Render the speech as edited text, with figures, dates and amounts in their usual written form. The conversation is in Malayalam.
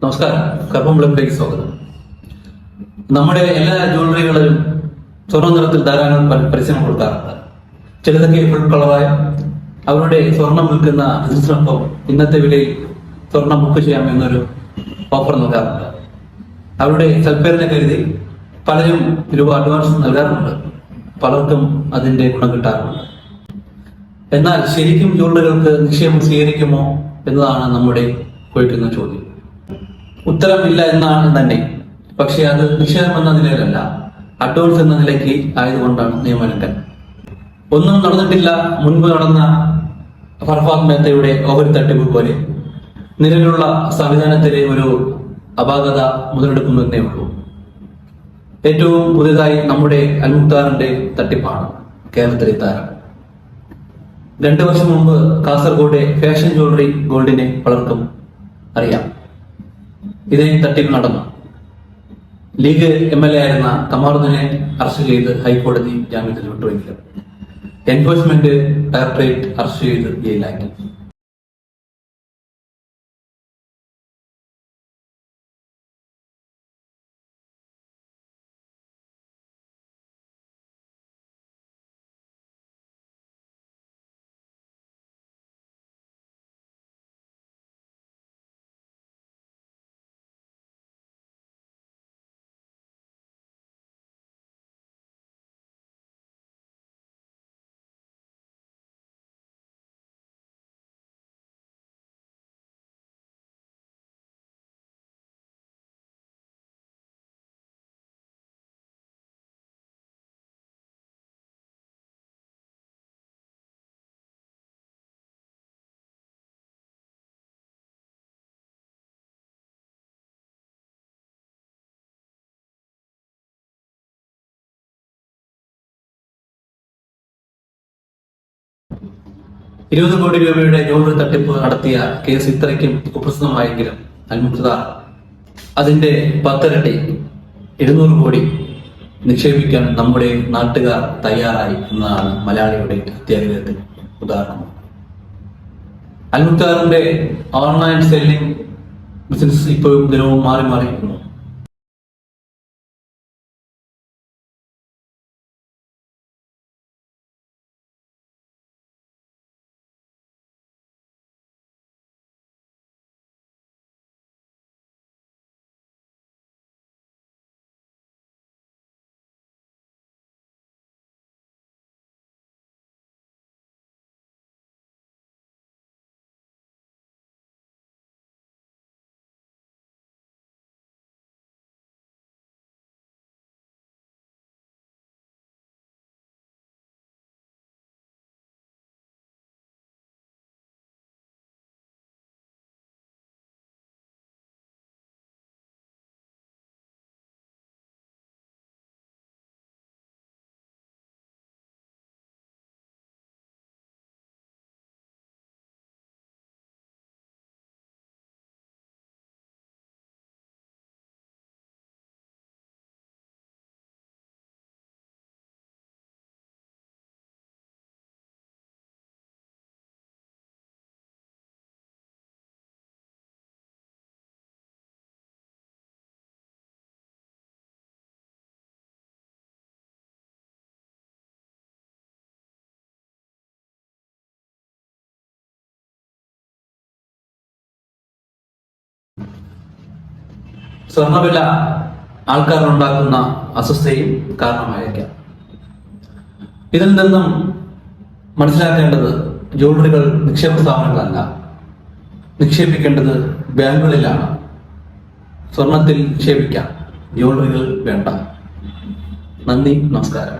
നമസ്കാരം. കർമ്മംവിളമ്പിലേക്ക് സ്വാഗതം. നമ്മുടെ എല്ലാ ജ്വല്ലറികളിലും സ്വർണ്ണ നിറത്തിൽ ധാരാളം പരസ്യം കൊടുക്കാറുണ്ട്. ചിലതൊക്കെ ഫുൾ കളറായ അവരുടെ സ്വർണം വിൽക്കുന്ന ബിസിനസ്സിനൊപ്പം ഇന്നത്തെ വിലയിൽ സ്വർണം ബുക്ക് ചെയ്യാം എന്നൊരു ഓഫർ നൽകാറുണ്ട്. അവരുടെ സൽപ്പേരിനെ കരുതി പലരും രൂപ അഡ്വാൻസ് നൽകാറുണ്ട്. പലർക്കും അതിന്റെ ഗുണം കിട്ടാറുണ്ട്. എന്നാൽ ശരിക്കും ജ്വല്ലറികൾക്ക് നിക്ഷേപം സ്വീകരിക്കുമോ എന്നതാണ് നമ്മുടെ ചോദിക്കുന്ന ചോദ്യം. ഉത്തരമില്ല എന്നാണ് തന്നെ. പക്ഷെ അത് നിക്ഷേപം എന്ന നിലയിലല്ല, അഡ്വാൻസ് എന്ന നിലയ്ക്ക് ആയതുകൊണ്ടാണ് നിയമലംഘനം. ഒന്നും നടന്നിട്ടില്ല. മുൻപ് നടന്ന ഫർഹാദ് മേത്തയുടെ ഓഹരി തട്ടിപ്പ് പോലെ നിലവിലുള്ള സംവിധാനത്തിലെ ഒരു അപാകത മുതലെടുക്കുന്നതേ ഉള്ളൂ. ഏറ്റവും പുതിയതായി നമ്മുടെ അൽമുക്താറിന്റെ തട്ടിപ്പാണ് കേരളത്തിലെ താരം. 2 വർഷം മുമ്പ് കാസർഗോഡ് ഫാഷൻ ജ്വല്ലറി ഗോൾഡിനെ പലർക്കും അറിയാം. ഇതേ തട്ടിപ്പ് നടന്നു. ലീഗ് MLA ആയിരുന്ന കമാറുദ്ദീനെ അറസ്റ്റ് ചെയ്ത് ഹൈക്കോടതി ജാമ്യത്തിൽ വിട്ടുവെങ്കിലും എൻഫോഴ്സ്മെന്റ് ഡയറക്ടറേറ്റ് അറസ്റ്റ് ചെയ്ത് ജയിലാക്കി. ₹20 കോടി ജ്വല്ലറി തട്ടിപ്പ് നടത്തിയ കേസ് ഇത്രയ്ക്കും കുപ്രസിദ്ധമായെങ്കിലും അൽമുക്താർ അതിന്റെ 10 ഇരട്ടി 200 കോടി നിക്ഷേപിക്കാൻ നമ്മുടെ നാട്ടുകാർ തയ്യാറായി എന്നതാണ് മലയാളിയുടെ അത്യാഗ്രഹത്തിന് ഉദാഹരണം. അൽമുക്താറിന്റെ ഓൺലൈൻ സെല്ലിംഗ് ബിസിനസ് ഇപ്പോഴും ദിനവും മാറി മാറിയിരിക്കുന്നു. സ്വർണ്ണവില ആൾക്കാരുണ്ടാക്കുന്ന അസ്വസ്ഥയും കാരണമായേക്കാം. ഇതിൽ നിന്നും മനസ്സിലാക്കേണ്ടത് ജ്വല്ലറികൾ നിക്ഷേപ സ്ഥാപനങ്ങളല്ല, നിക്ഷേപിക്കേണ്ടത് ബാങ്കുകളിലാണ്. സ്വർണത്തിൽ നിക്ഷേപിക്കാം, ജ്വല്ലറികൾ വേണ്ട. നന്ദി, നമസ്കാരം.